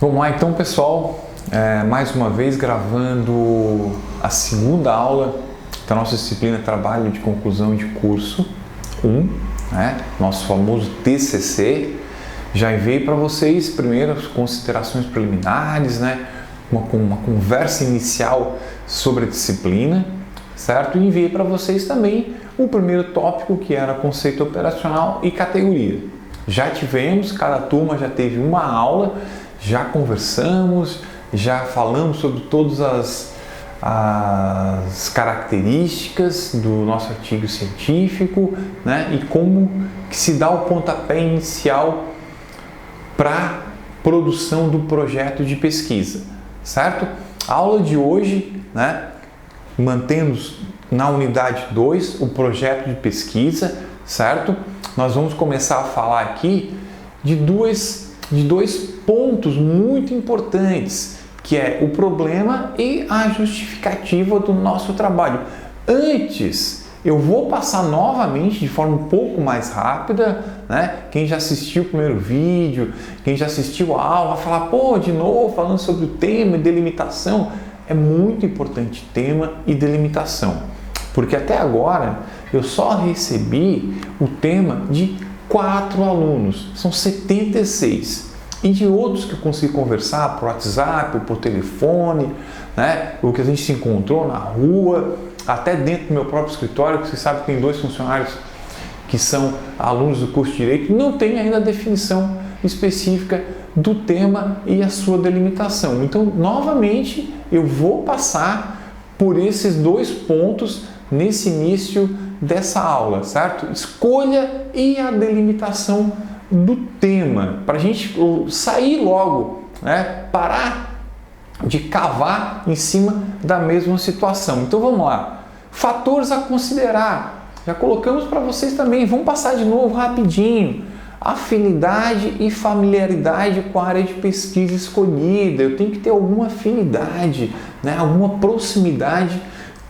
Vamos lá então, pessoal, mais uma vez gravando a segunda aula da nossa disciplina Trabalho de Conclusão de Curso 1, nosso famoso TCC. Já enviei para vocês primeiro as considerações preliminares, uma conversa inicial sobre a disciplina, certo? E enviei para vocês também o primeiro tópico, que era conceito operacional e categoria. Já tivemos, cada turma já teve uma aula, já conversamos, já falamos sobre todas as características do nosso artigo científico, e como que se dá o pontapé inicial para a produção do projeto de pesquisa, certo? A aula de hoje, mantendo na unidade 2 o projeto de pesquisa, certo? Nós vamos começar a falar aqui de dois pontos muito importantes, que é o problema e a justificativa do nosso trabalho. Antes, eu vou passar novamente de forma um pouco mais rápida, Quem já assistiu o primeiro vídeo, quem já assistiu a aula, vai falar, de novo, falando sobre o tema e delimitação. É muito importante tema e delimitação, porque até agora eu só recebi o tema de 4 alunos, são 76. E de outros que eu consegui conversar por WhatsApp, por telefone, o que a gente se encontrou na rua, até dentro do meu próprio escritório, que você sabe que tem 2 funcionários que são alunos do curso de Direito, não tem ainda a definição específica do tema e a sua delimitação. Então, novamente, eu vou passar por esses 2 pontos nesse início dessa aula, certo? Escolha e a delimitação do tema, para a gente sair logo, parar de cavar em cima da mesma situação. Então vamos lá, fatores a considerar, já colocamos para vocês também, vamos passar de novo rapidinho. Afinidade e familiaridade com a área de pesquisa escolhida, eu tenho que ter alguma afinidade, alguma proximidade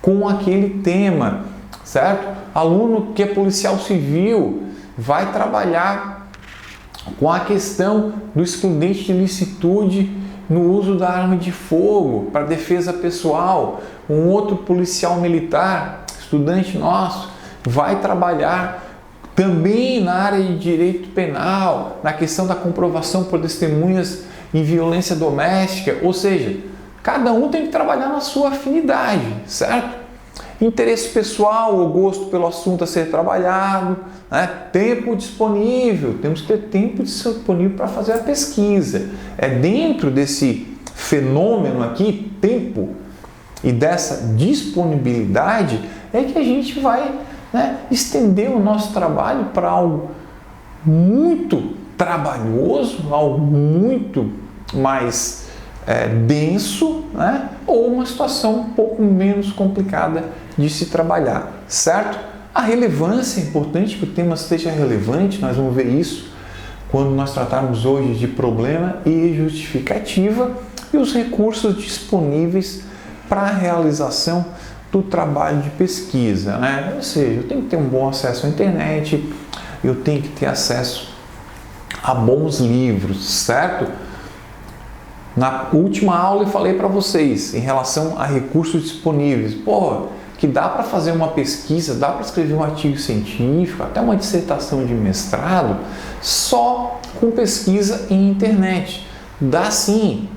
com aquele tema, certo? Aluno que é policial civil vai trabalhar com a questão do excludente de ilicitude no uso da arma de fogo para defesa pessoal. Um outro policial militar, estudante nosso, vai trabalhar também na área de direito penal, na questão da comprovação por testemunhas em violência doméstica, ou seja, cada um tem que trabalhar na sua afinidade, certo? Interesse pessoal ou gosto pelo assunto a ser trabalhado, tempo disponível, temos que ter tempo disponível para fazer a pesquisa. É dentro desse fenômeno aqui, tempo, e dessa disponibilidade, é que a gente vai estender o nosso trabalho para algo muito trabalhoso, algo muito mais denso, ou uma situação um pouco menos complicada de se trabalhar, certo? A relevância é importante que o tema esteja relevante, nós vamos ver isso quando nós tratarmos hoje de problema e justificativa, e os recursos disponíveis para a realização do trabalho de pesquisa, Ou seja, eu tenho que ter um bom acesso à internet, eu tenho que ter acesso a bons livros, certo? Na última aula eu falei para vocês em relação a recursos disponíveis, que dá para fazer uma pesquisa, dá para escrever um artigo científico, até uma dissertação de mestrado, só com pesquisa em internet. Dá sim,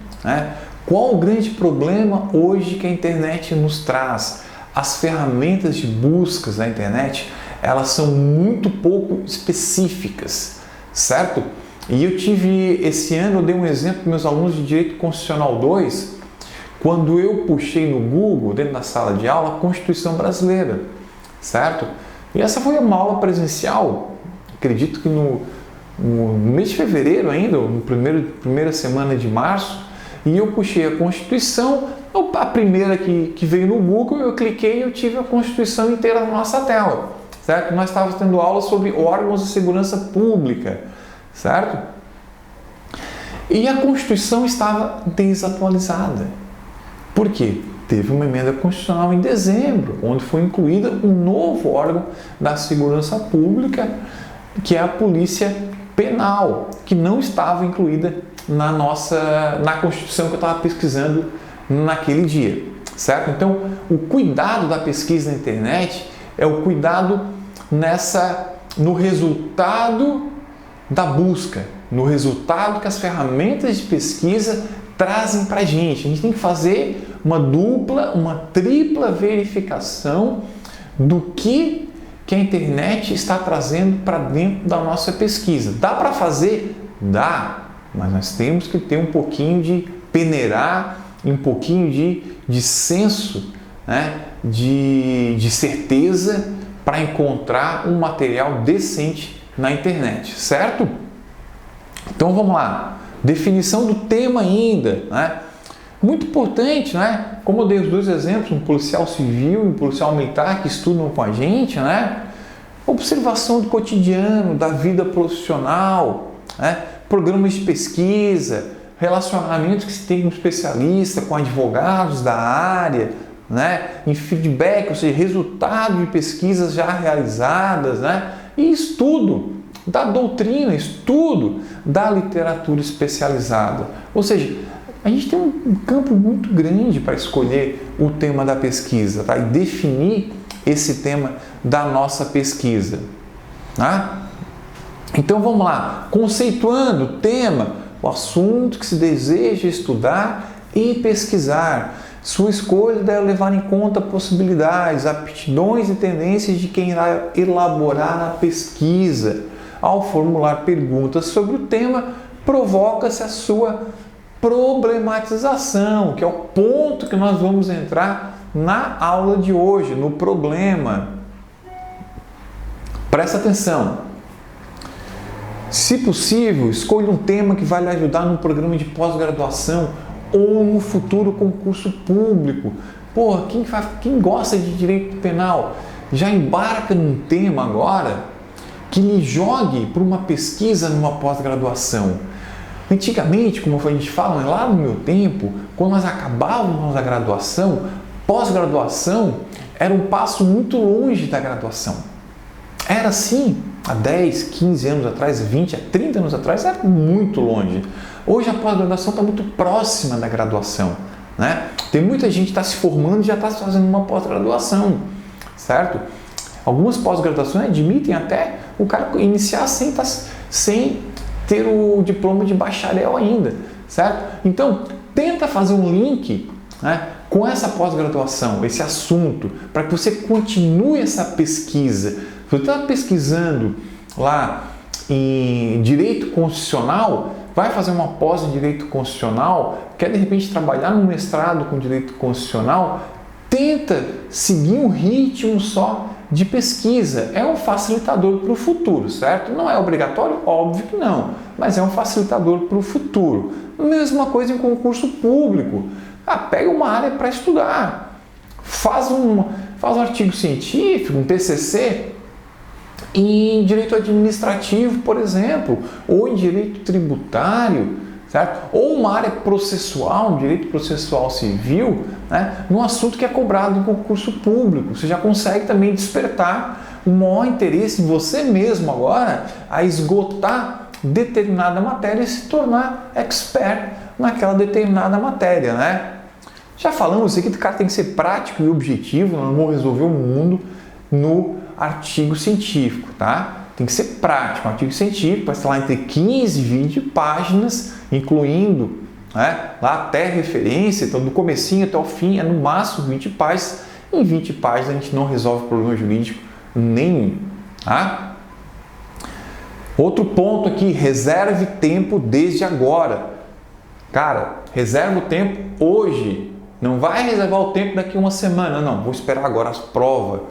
Qual o grande problema hoje que a internet nos traz? As ferramentas de buscas da internet, elas são muito pouco específicas, certo? E eu tive, esse ano, eu dei um exemplo para meus alunos de Direito Constitucional 2, quando eu puxei no Google, dentro da sala de aula, a Constituição Brasileira, certo? E essa foi uma aula presencial, acredito que no mês de fevereiro ainda, na primeira semana de março, e eu puxei a Constituição, a primeira que veio no Google, eu cliquei e eu tive a Constituição inteira na nossa tela, certo? Nós estávamos tendo aula sobre órgãos de segurança pública, certo? E a Constituição estava desatualizada. Por quê? Teve uma emenda constitucional em dezembro, onde foi incluída um novo órgão da segurança pública, que é a Polícia Penal, que não estava incluída na Constituição que eu estava pesquisando naquele dia, certo? Então, o cuidado da pesquisa na internet é o cuidado no resultado da busca, no resultado que as ferramentas de pesquisa trazem para a gente. A gente tem que fazer uma dupla, uma tripla verificação do que a internet está trazendo para dentro da nossa pesquisa. Dá para fazer? Dá, mas nós temos que ter um pouquinho de peneirar, um pouquinho de senso, né? de certeza para encontrar um material decente na internet, certo? Então vamos lá, definição do tema ainda, né? Muito importante, né? Como eu dei os dois exemplos, um policial civil e um policial militar que estudam com a gente, né? Observação do cotidiano, da vida profissional, né? Programas de pesquisa, relacionamentos que se tem com especialista, com advogados da área, né? Em feedback, ou seja, resultado de pesquisas já realizadas, né? E estudo da doutrina, estudo da literatura especializada. Ou seja, a gente tem um campo muito grande para escolher o tema da pesquisa, tá? E definir esse tema da nossa pesquisa. Tá? Então vamos lá, conceituando o tema, o assunto que se deseja estudar e pesquisar. Sua escolha deve levar em conta possibilidades, aptidões e tendências de quem irá elaborar a pesquisa. Ao formular perguntas sobre o tema, provoca-se a sua problematização, que é o ponto que nós vamos entrar na aula de hoje, no problema. Presta atenção. Se possível, escolha um tema que vai lhe ajudar no programa de pós-graduação ou no futuro concurso público. Porra, quem gosta de direito penal já embarca num tema agora que lhe jogue para uma pesquisa numa pós-graduação. Antigamente, como a gente fala, lá no meu tempo, quando nós acabávamos a graduação, pós-graduação era um passo muito longe da graduação. Era assim, há 10, 15 anos atrás, 20, 30 anos atrás, era muito longe. Hoje a pós-graduação está muito próxima da graduação, né? Tem muita gente que está se formando e já está fazendo uma pós-graduação, certo? Algumas pós-graduações admitem até o cara iniciar sem ter o diploma de bacharel ainda, certo? Então, tenta fazer um link, né, com essa pós-graduação, esse assunto, para que você continue essa pesquisa. Se você está pesquisando lá em Direito Constitucional, vai fazer uma pós em Direito Constitucional, quer de repente trabalhar no mestrado com Direito Constitucional, tenta seguir um ritmo só de pesquisa. É um facilitador para o futuro, certo? Não é obrigatório? Óbvio que não, mas é um facilitador para o futuro. Mesma coisa em concurso público. Pega uma área para estudar, faz um artigo científico, um TCC, em direito administrativo, por exemplo, ou em direito tributário, certo? Ou uma área processual, um direito processual civil, né? Num assunto que é cobrado em concurso público. Você já consegue também despertar o maior interesse em você mesmo agora a esgotar determinada matéria e se tornar expert naquela determinada matéria, né? Já falamos aqui que o cara tem que ser prático e objetivo, não vou resolver o mundo no artigo científico, tá? Tem que ser prático. Um artigo científico vai estar lá entre 15 e 20 páginas, incluindo, né, lá até referência, então do comecinho até o fim é no máximo 20 páginas. Em 20 páginas a gente não resolve problema jurídico nenhum, tá? Outro ponto aqui, reserve tempo desde agora. Cara, reserva o tempo hoje. Não vai reservar o tempo daqui a uma semana, não. Vou esperar agora as provas.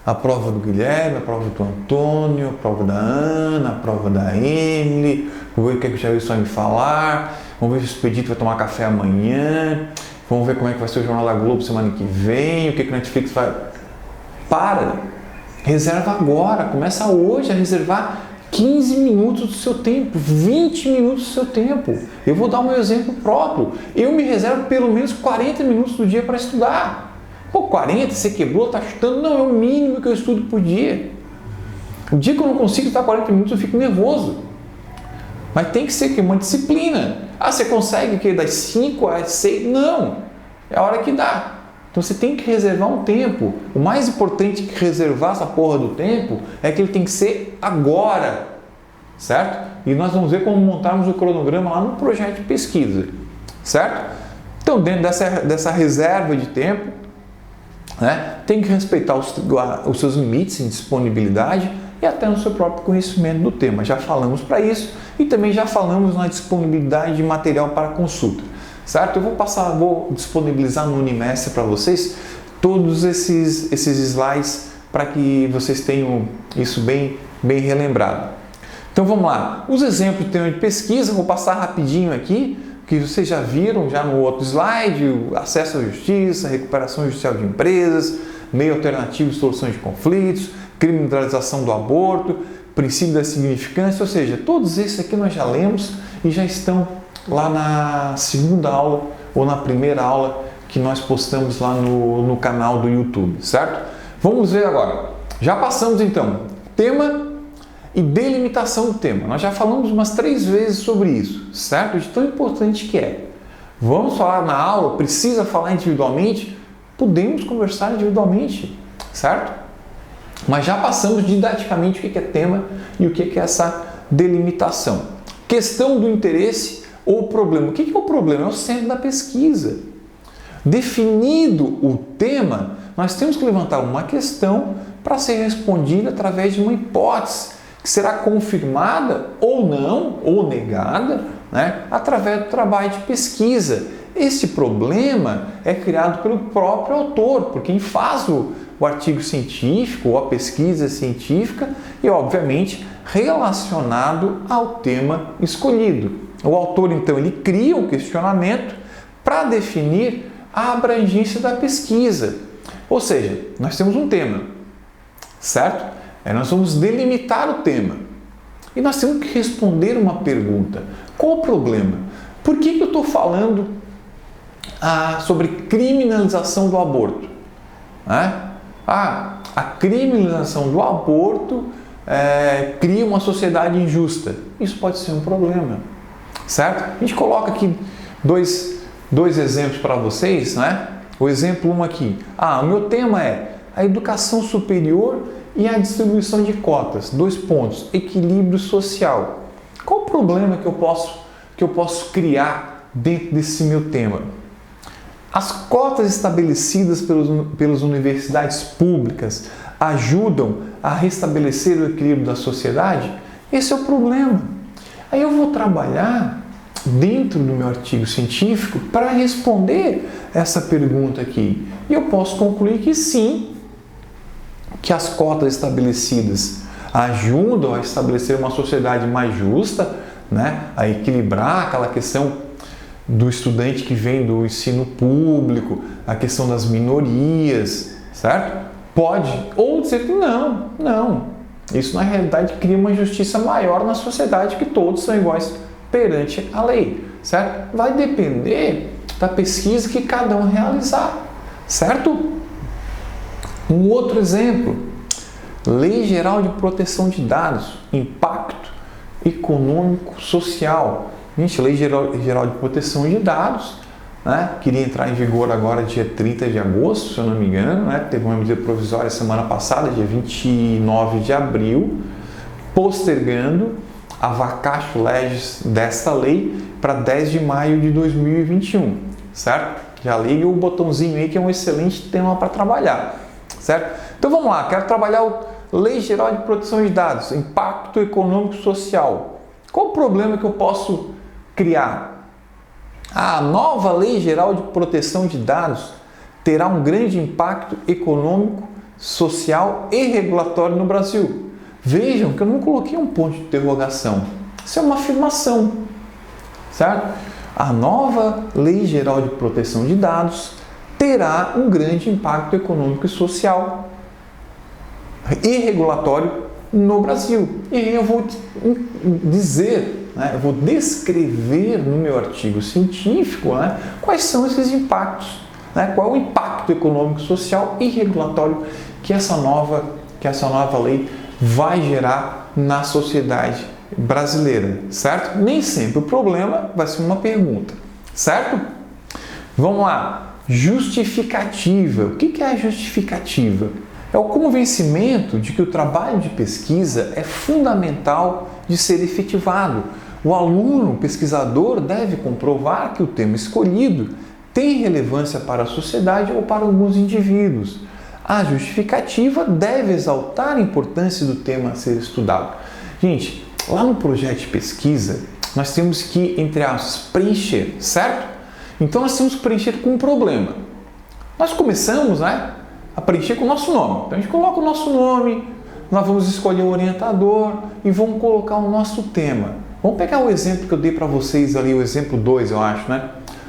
A prova do Guilherme, a prova do Antônio, a prova da Ana, a prova da Emily. Vou ver o que o Jair vai me falar. Vamos ver se o Expedito vai tomar café amanhã. Vamos ver como é que vai ser o Jornal da Globo semana que vem. O que o Netflix vai... Para! Reserva agora. Começa hoje a reservar 15 minutos do seu tempo, 20 minutos do seu tempo. Eu vou dar um exemplo próprio. Eu me reservo pelo menos 40 minutos do dia para estudar. Pô, 40, você quebrou, tá chutando? Não, é o mínimo que eu estudo por dia. O dia que eu não consigo estudar 40 minutos, eu fico nervoso. Mas tem que ser uma disciplina. Ah, você consegue que das 5 às 6? Não, é a hora que dá. Então você tem que reservar um tempo. O mais importante que reservar essa porra do tempo é que ele tem que ser agora, certo? E nós vamos ver como montarmos o cronograma lá no projeto de pesquisa, certo? Então, dentro dessa reserva de tempo, né, tem que respeitar os seus limites em disponibilidade e até no seu próprio conhecimento do tema. Já falamos para isso e também já falamos na disponibilidade de material para consulta, certo? Eu vou disponibilizar no Unimestre para vocês todos esses slides para que vocês tenham isso bem relembrado. Então vamos lá, os exemplos de tema de pesquisa, vou passar rapidinho aqui, que vocês já viram já no outro slide: acesso à justiça, recuperação judicial de empresas, meio alternativo de solução de conflitos, criminalização do aborto, princípio da significância, ou seja, todos esses aqui nós já lemos e já estão lá na segunda aula ou na primeira aula que nós postamos lá no canal do YouTube, certo? Vamos ver agora. Já passamos então tema e delimitação do tema. Nós já falamos umas 3 vezes sobre isso, certo? De tão importante que é. Vamos falar na aula? Precisa falar individualmente? Podemos conversar individualmente, certo? Mas já passamos didaticamente o que é tema e o que é essa delimitação. Questão do interesse ou problema. O que é o problema? É o centro da pesquisa. Definido o tema, nós temos que levantar uma questão para ser respondida através de uma hipótese, que será confirmada ou não, ou negada, né, através do trabalho de pesquisa. Este problema é criado pelo próprio autor, por quem faz o artigo científico ou a pesquisa científica e, obviamente, relacionado ao tema escolhido. O autor, então, ele cria um questionamento para definir a abrangência da pesquisa. Ou seja, nós temos um tema, certo? Nós vamos delimitar o tema e nós temos que responder uma pergunta. Qual o problema? Por que eu estou falando sobre criminalização do aborto? A criminalização do aborto cria uma sociedade injusta. Isso pode ser um problema, certo? A gente coloca aqui dois exemplos para vocês, né? O exemplo 1 aqui. O meu tema é a educação superior e a distribuição de cotas. 2 pontos. Equilíbrio social. Qual o problema que eu posso criar dentro desse meu tema? As cotas estabelecidas pelas universidades públicas ajudam a restabelecer o equilíbrio da sociedade? Esse é o problema. Aí eu vou trabalhar dentro do meu artigo científico para responder essa pergunta aqui. E eu posso concluir que sim, que as cotas estabelecidas ajudam a estabelecer uma sociedade mais justa, né? A equilibrar aquela questão do estudante que vem do ensino público, a questão das minorias, certo? Pode, ou dizer que não. Isso na realidade cria uma injustiça maior na sociedade, que todos são iguais perante a lei, certo? Vai depender da pesquisa que cada um realizar, certo? Um outro exemplo, Lei Geral de Proteção de Dados, impacto econômico social. Gente, Lei Geral de Proteção de Dados, né? Queria entrar em vigor agora dia 30 de agosto, se eu não me engano, né? Teve uma medida provisória semana passada, dia 29 de abril, postergando a vacatio legis desta lei para 10 de maio de 2021, certo? Já liga o botãozinho aí que é um excelente tema para trabalhar, certo? Então vamos lá, quero trabalhar a Lei Geral de Proteção de Dados, impacto econômico social. Qual o problema que eu posso criar? A nova Lei Geral de Proteção de Dados terá um grande impacto econômico, social e regulatório no Brasil. Vejam que eu não coloquei um ponto de interrogação. Isso é uma afirmação, certo? A nova Lei Geral de Proteção de Dados terá um grande impacto econômico e social e regulatório no Brasil. E eu vou dizer, né, eu vou descrever no meu artigo científico, né, quais são esses impactos, né, qual é o impacto econômico, social e regulatório que essa nova lei vai gerar na sociedade brasileira, certo? Nem sempre o problema vai ser uma pergunta, certo? Vamos lá. Justificativa. O que é a justificativa? É o convencimento de que o trabalho de pesquisa é fundamental de ser efetivado. O aluno, o pesquisador, deve comprovar que o tema escolhido tem relevância para a sociedade ou para alguns indivíduos. A justificativa deve exaltar a importância do tema a ser estudado. Gente, lá no projeto de pesquisa, nós temos que, entre aspas, preencher, certo? Então nós temos que preencher com um problema. Nós começamos, a preencher com o nosso nome. Então a gente coloca o nosso nome, nós vamos escolher o orientador e vamos colocar o nosso tema. Vamos pegar o exemplo que eu dei para vocês ali, o exemplo 2, eu acho,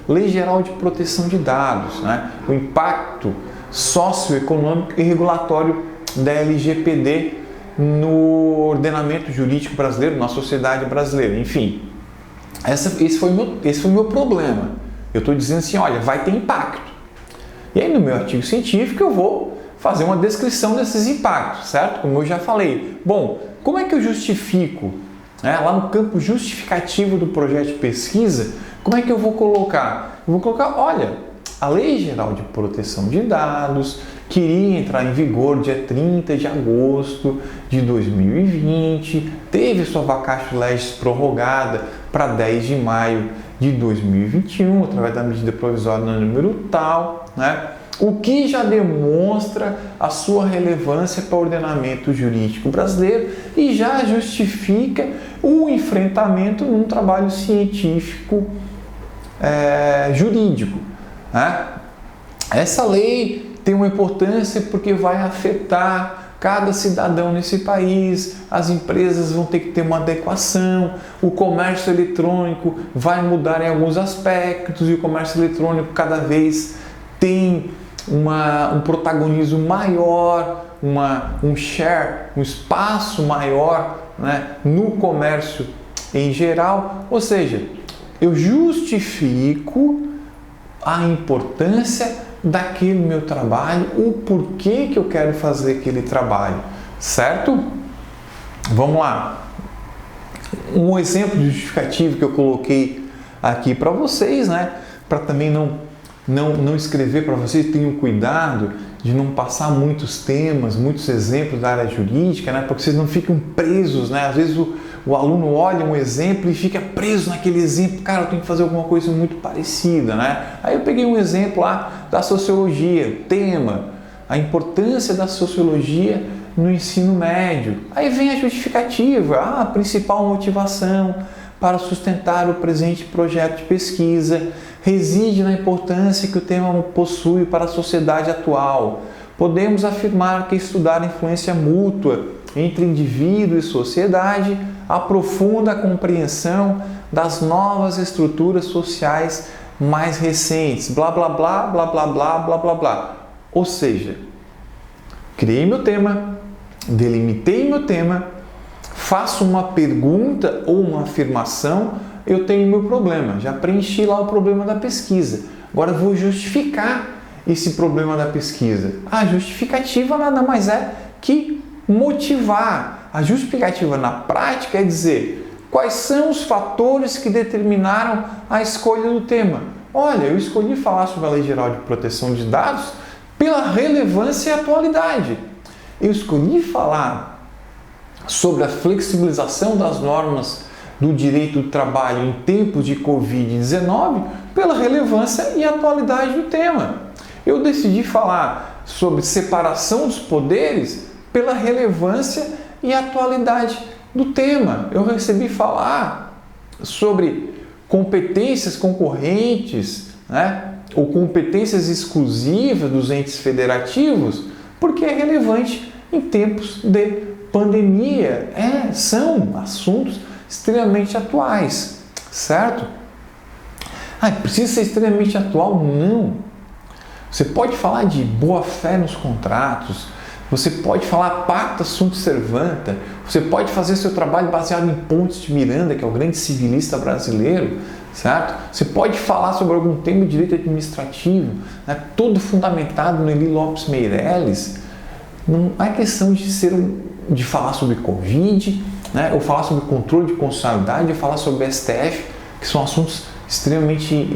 Lei Geral de Proteção de Dados, o impacto socioeconômico e regulatório da LGPD no ordenamento jurídico brasileiro, na sociedade brasileira, enfim. Esse foi o meu problema. Eu estou dizendo assim, olha, vai ter impacto. E aí no meu artigo científico eu vou fazer uma descrição desses impactos, certo? Como eu já falei. Bom, como é que eu justifico? Lá no campo justificativo do projeto de pesquisa, como é que eu vou colocar? Eu vou colocar, olha, a Lei Geral de Proteção de Dados queria entrar em vigor dia 30 de agosto de 2020, teve sua vacatio legis prorrogada para 10 de maio de 2021, através da medida provisória no número tal, o que já demonstra a sua relevância para o ordenamento jurídico brasileiro e já justifica o enfrentamento num trabalho científico jurídico. Essa lei tem uma importância porque vai afetar cada cidadão nesse país, as empresas vão ter que ter uma adequação, o comércio eletrônico vai mudar em alguns aspectos e o comércio eletrônico cada vez tem um protagonismo maior, um share, um espaço maior no comércio em geral. Ou seja, eu justifico a importância daquele meu trabalho, o porquê que eu quero fazer aquele trabalho, certo? Vamos lá. Um exemplo de justificativo que eu coloquei aqui para vocês, para também não escrever para vocês, tenham cuidado de não passar muitos temas, muitos exemplos da área jurídica, para que vocês não fiquem presos, Às vezes o aluno olha um exemplo e fica preso naquele exemplo, cara, eu tenho que fazer alguma coisa muito parecida, Aí eu peguei um exemplo lá da sociologia, tema, a importância da sociologia no ensino médio. Aí vem a justificativa, a principal motivação para sustentar o presente projeto de pesquisa reside na importância que o tema possui para a sociedade atual. Podemos afirmar que estudar a influência mútua entre indivíduo e sociedade aprofunda a compreensão das novas estruturas sociais mais recentes, blá blá blá, blá blá blá, blá blá blá. Ou seja, criei meu tema, delimitei meu tema, faço uma pergunta ou uma afirmação, eu tenho meu problema, já preenchi lá o problema da pesquisa. Agora eu vou justificar esse problema da pesquisa. A justificativa nada mais é que motivar. A justificativa na prática é dizer quais são os fatores que determinaram a escolha do tema. Olha, eu escolhi falar sobre a Lei Geral de Proteção de Dados pela relevância e atualidade. Eu escolhi falar sobre a flexibilização das normas do direito do trabalho em tempos de Covid-19 pela relevância e atualidade do tema. Eu decidi falar sobre separação dos poderes pela relevância e atualidade do tema. Eu recebi falar sobre competências concorrentes, ou competências exclusivas dos entes federativos, porque é relevante em tempos de pandemia. São assuntos extremamente atuais, certo? Precisa ser extremamente atual? Não. Você pode falar de boa-fé nos contratos, você pode falar pacta sunt servanda, você pode fazer seu trabalho baseado em Pontes de Miranda, que é o grande civilista brasileiro, certo? Você pode falar sobre algum tema de direito administrativo, todo fundamentado no Eli Lopes Meireles. Não é questão de falar sobre Covid, né, ou falar sobre controle de constitucionalidade, ou falar sobre STF, que são assuntos extremamente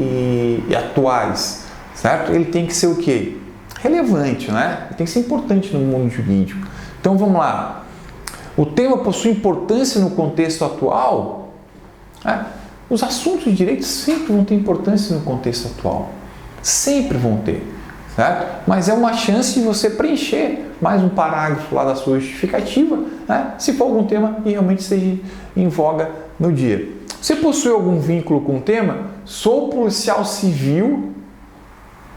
atuais, certo? Ele tem que ser o quê? Relevante, né? Ele tem que ser importante no mundo jurídico. Então vamos lá. O tema possui importância no contexto atual? Né? Os assuntos de direito sempre vão ter importância no contexto atual. Sempre vão ter, certo? Mas é uma chance de você preencher mais um parágrafo lá da sua justificativa, né? Se for algum tema que realmente esteja em voga no dia. Você possui algum vínculo com o tema? Sou policial civil,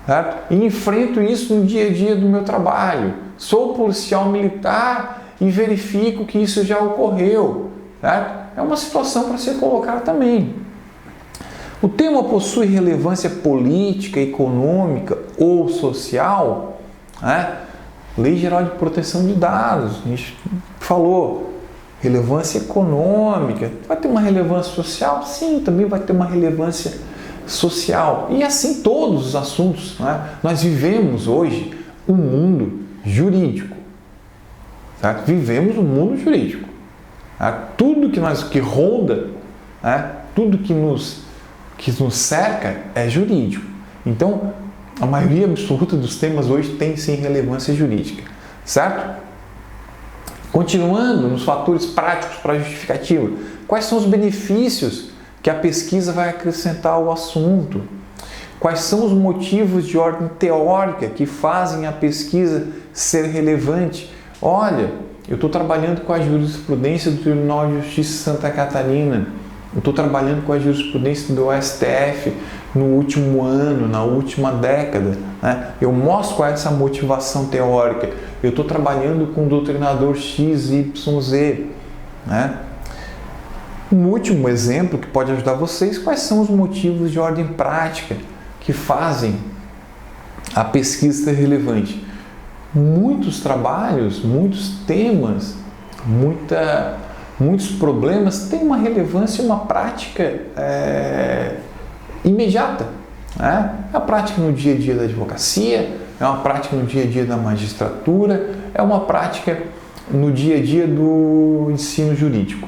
certo? E enfrento isso no dia a dia do meu trabalho. Sou policial militar e verifico que isso já ocorreu, certo? É uma situação para ser colocada também. O tema possui relevância política, econômica ou social, né? Lei Geral de Proteção de Dados, a gente falou. Relevância econômica, vai ter uma relevância social? Sim, também vai ter uma relevância social. E assim todos os assuntos, né? Nós vivemos hoje um mundo jurídico, certo? Vivemos um mundo jurídico. Tá? Tudo que ronda, né? Tudo que nos cerca é jurídico. Então, a maioria absoluta dos temas hoje tem sim relevância jurídica, certo? Continuando nos fatores práticos para a justificativa, quais são os benefícios que a pesquisa vai acrescentar ao assunto? Quais são os motivos de ordem teórica que fazem a pesquisa ser relevante? Olha, eu estou trabalhando com a jurisprudência do Tribunal de Justiça de Santa Catarina, eu estou trabalhando com a jurisprudência do STF no último ano, na última década, né? Eu mostro qual é essa motivação teórica. Eu estou trabalhando com o doutrinador XYZ, né? Um último exemplo que pode ajudar vocês, quais são os motivos de ordem prática que fazem a pesquisa ser relevante? Muitos trabalhos, muitos temas, muitos problemas têm uma relevância e uma prática imediata. Né? É a prática no dia a dia da advocacia, é uma prática no dia a dia da magistratura, é uma prática no dia a dia do ensino jurídico.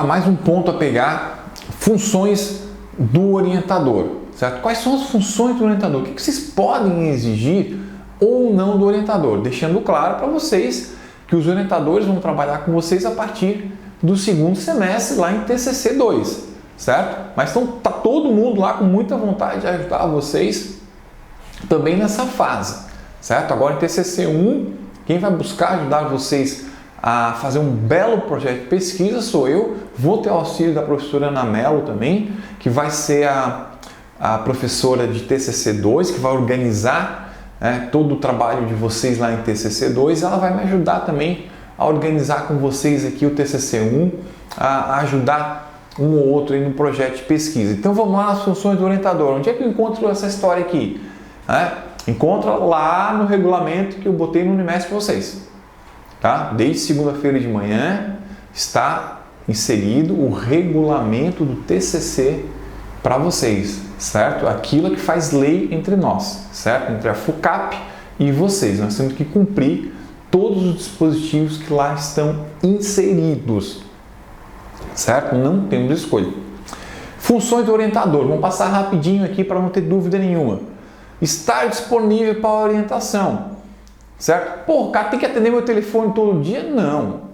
Mais um ponto a pegar, funções do orientador. Certo? Quais são as funções do orientador? O que vocês podem exigir ou não do orientador? Deixando claro para vocês que os orientadores vão trabalhar com vocês a partir do segundo semestre lá em TCC 2, certo? Mas tá todo mundo lá com muita vontade de ajudar vocês também nessa fase, certo? Agora em TCC 1, quem vai buscar ajudar vocês a fazer um belo projeto de pesquisa sou eu. Vou ter o auxílio da professora Ana Mello também, que vai ser a professora de TCC 2, que vai organizar todo o trabalho de vocês lá em TCC 2. Ela vai me ajudar também a organizar com vocês aqui o TCC 1, a ajudar um ou outro aí no projeto de pesquisa. Então vamos lá nas funções do orientador. Onde é que eu encontro essa história aqui? Encontra lá no regulamento que eu botei no Unimestre para vocês. Tá? Desde segunda-feira de manhã está inserido o regulamento do TCC para vocês, certo? Aquilo que faz lei entre nós, certo? Entre a FUCAP e vocês. Nós temos que cumprir todos os dispositivos que lá estão inseridos, certo? Não temos escolha. Funções do orientador. Vamos passar rapidinho aqui para não ter dúvida nenhuma. Estar disponível para orientação, certo? Pô, o cara tem que atender meu telefone todo dia? Não.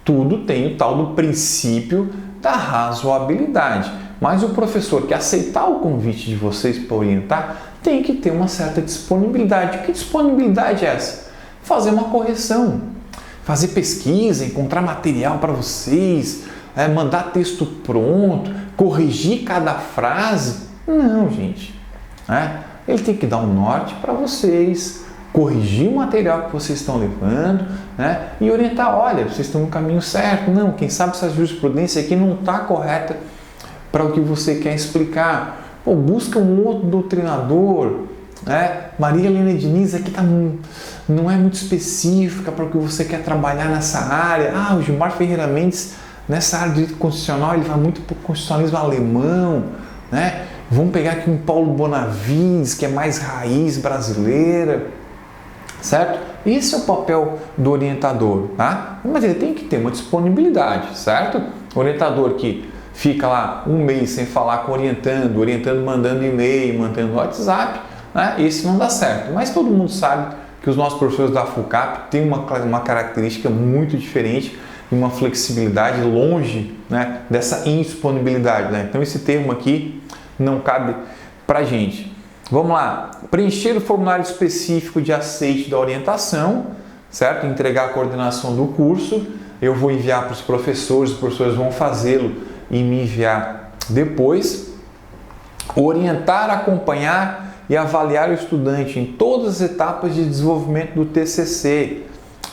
Tudo tem o tal do princípio da razoabilidade. Mas o professor que aceitar o convite de vocês para orientar tem que ter uma certa disponibilidade. Que disponibilidade é essa? Fazer uma correção, fazer pesquisa, encontrar material para vocês, mandar texto pronto, corrigir cada frase. Não, gente. Ele tem que dar um norte para vocês, corrigir o material que vocês estão levando, e orientar, olha, vocês estão no caminho certo. Não, quem sabe essa jurisprudência aqui não está correta para o que você quer explicar. Pô, busca um outro doutrinador. Maria Helena Diniz aqui não é muito específica para o que você quer trabalhar nessa área. O Gilmar Ferreira Mendes, nessa área de direito constitucional, ele vai muito para o constitucionalismo alemão. Vamos pegar aqui um Paulo Bonavides, que é mais raiz brasileira, certo? Esse é o papel do orientador, tá? Mas ele tem que ter uma disponibilidade, certo? O orientador que fica lá um mês sem falar com o orientando mandando e-mail, mandando WhatsApp, né? Esse não dá certo. Mas todo mundo sabe que os nossos professores da FUCAP têm uma característica muito diferente e uma flexibilidade longe, né, dessa indisponibilidade, né? Então esse termo aqui não cabe para a gente. Vamos lá, preencher o formulário específico de aceite da orientação, certo? Entregar a coordenação do curso, eu vou enviar para os professores vão fazê-lo e me enviar depois. Orientar, acompanhar e avaliar o estudante em todas as etapas de desenvolvimento do TCC,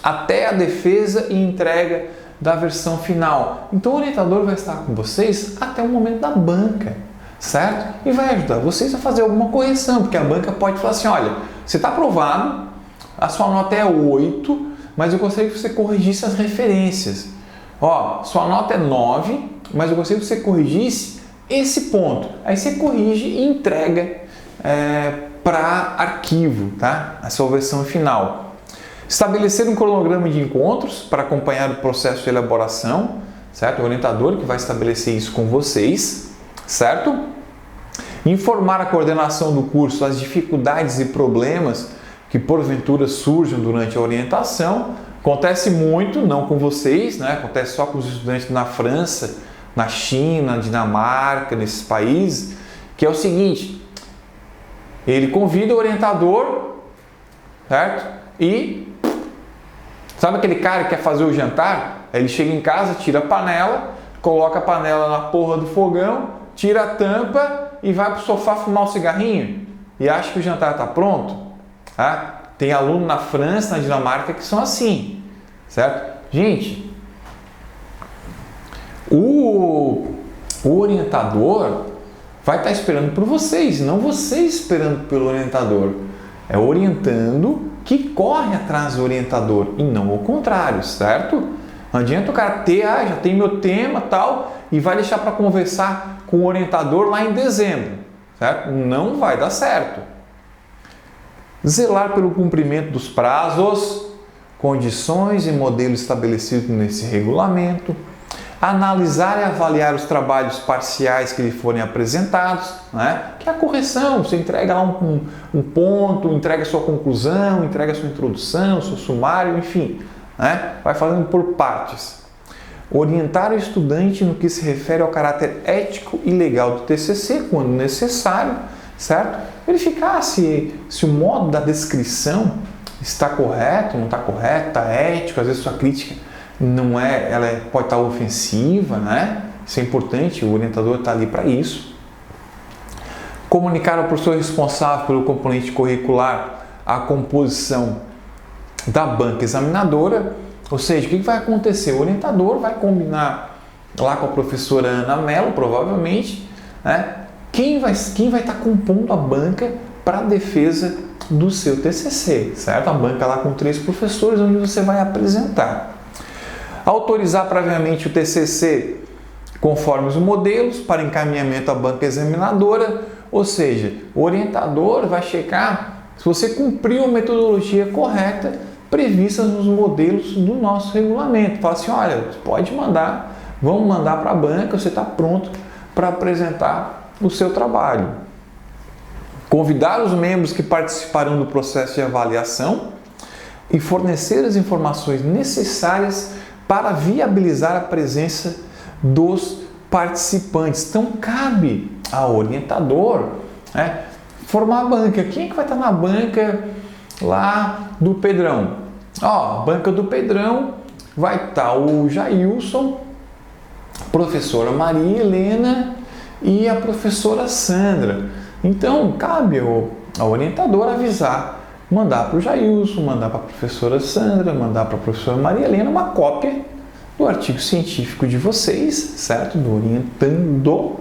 até a defesa e entrega da versão final. Então o orientador vai estar com vocês até o momento da banca, certo? E vai ajudar vocês a fazer alguma correção, porque a banca pode falar assim, olha, você está aprovado, a sua nota é 8, mas eu gostaria que você corrigisse as referências. Ó, sua nota é 9, mas eu gostaria que você corrigisse esse ponto. Aí você corrige e entrega para arquivo, tá? A sua versão final. Estabelecer um cronograma de encontros para acompanhar o processo de elaboração, certo? O orientador que vai estabelecer isso com vocês, certo? Informar a coordenação do curso as dificuldades e problemas que porventura surjam durante a orientação. Acontece muito, não com vocês, né? Acontece só com os estudantes na França, na China, na Dinamarca, nesses países, que é o seguinte, ele convida o orientador, certo? E sabe aquele cara que quer fazer o jantar? Ele chega em casa, tira a panela, coloca a panela na porra do fogão, tira a tampa e vai para o sofá fumar um cigarrinho e acha que o jantar está pronto. Tá? Tem aluno na França, na Dinamarca que são assim, certo? Gente, o orientador vai estar esperando por vocês, não vocês esperando pelo orientador. É orientando que corre atrás do orientador e não o contrário, certo? Não adianta o cara ter, já tem meu tema tal, e vai deixar para conversar com o orientador lá em dezembro, certo? Não vai dar certo. Zelar pelo cumprimento dos prazos, condições e modelos estabelecidos nesse regulamento. Analisar e avaliar os trabalhos parciais que lhe forem apresentados, né? Que é a correção, você entrega lá um ponto, entrega a sua conclusão, entrega a sua introdução, seu sumário, enfim, né? Vai fazendo por partes. Orientar o estudante no que se refere ao caráter ético e legal do TCC, quando necessário, certo? Verificar se o modo da descrição está correto, não está correto, está ético, às vezes sua crítica não é, pode estar ofensiva, né? Isso é importante, o orientador está ali para isso. Comunicar ao professor responsável pelo componente curricular a composição da banca examinadora, ou seja, o que vai acontecer? O orientador vai combinar lá com a professora Ana Mello, provavelmente, né? Quem vai estar compondo a banca para a defesa do seu TCC, certo? A banca lá com 3 professores, onde você vai apresentar. Autorizar previamente o TCC conforme os modelos para encaminhamento à banca examinadora, ou seja, o orientador vai checar se você cumpriu a metodologia correta prevista nos modelos do nosso regulamento. Fala assim, olha, pode mandar, vamos mandar para a banca, você está pronto para apresentar o seu trabalho. Convidar os membros que participarão do processo de avaliação e fornecer as informações necessárias para viabilizar a presença dos participantes. Então, cabe ao orientador, né, formar a banca. Quem é que vai estar na banca lá do Pedrão? Ó, a banca do Pedrão vai estar o Jailson, a professora Maria Helena e a professora Sandra. Então, cabe ao orientador avisar, mandar para o Jailson, mandar para a professora Sandra, mandar para a professora Maria Helena uma cópia do artigo científico de vocês, certo? Do orientando,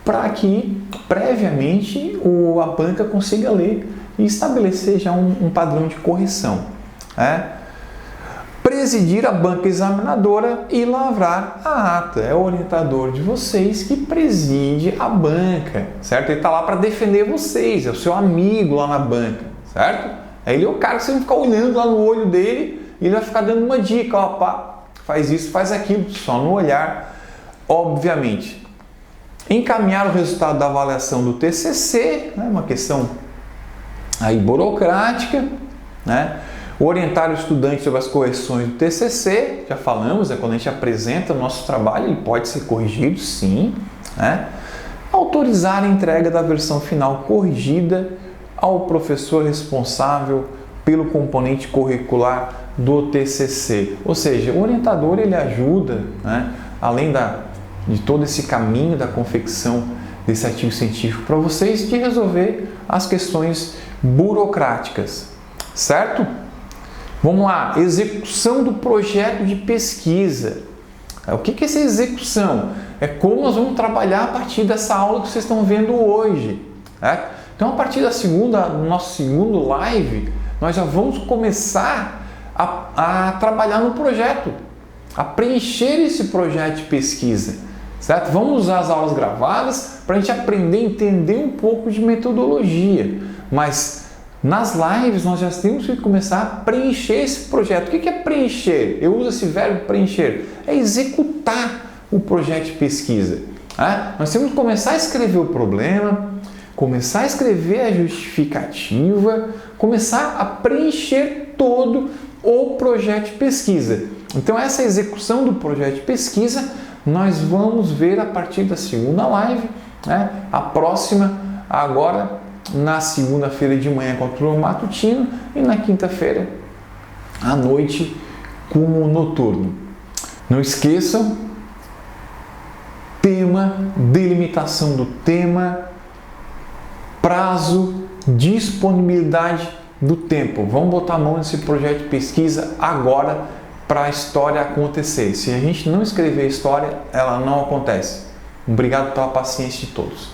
para que previamente a banca consiga ler e estabelecer já um padrão de correção. Né? Presidir a banca examinadora e lavrar a ata. É o orientador de vocês que preside a banca, certo? Ele está lá para defender vocês, é o seu amigo lá na banca, certo? Ele é o cara que você vai ficar olhando lá no olho dele e ele vai ficar dando uma dica, ó, pá, faz isso, faz aquilo, só no olhar, obviamente. Encaminhar o resultado da avaliação do TCC, né, uma questão aí burocrática, né? Orientar o estudante sobre as correções do TCC, já falamos, quando a gente apresenta o nosso trabalho, ele pode ser corrigido, sim, né? Autorizar a entrega da versão final corrigida ao professor responsável pelo componente curricular do TCC. Ou seja, o orientador ele ajuda, né, além de todo esse caminho da confecção desse artigo científico para vocês, de resolver as questões burocráticas, certo? Vamos lá, execução do projeto de pesquisa. O que é essa execução? É como nós vamos trabalhar a partir dessa aula que vocês estão vendo hoje. Né? Então, a partir do nosso segundo live, nós já vamos começar a trabalhar no projeto, a preencher esse projeto de pesquisa. Certo? Vamos usar as aulas gravadas para a gente aprender a entender um pouco de metodologia. Mas nas lives nós já temos que começar a preencher esse projeto. O que é preencher? Eu uso esse verbo preencher. É executar o projeto de pesquisa. Nós temos que começar a escrever o problema, começar a escrever a justificativa, começar a preencher todo o projeto de pesquisa. Então essa execução do projeto de pesquisa nós vamos ver a partir da segunda live, né? A próxima agora na segunda-feira de manhã com a turma matutino e na quinta-feira à noite com o noturno. Não esqueçam, tema, delimitação do tema, prazo, disponibilidade do tempo. Vamos botar a mão nesse projeto de pesquisa agora para a história acontecer. Se a gente não escrever a história, ela não acontece. Obrigado pela paciência de todos.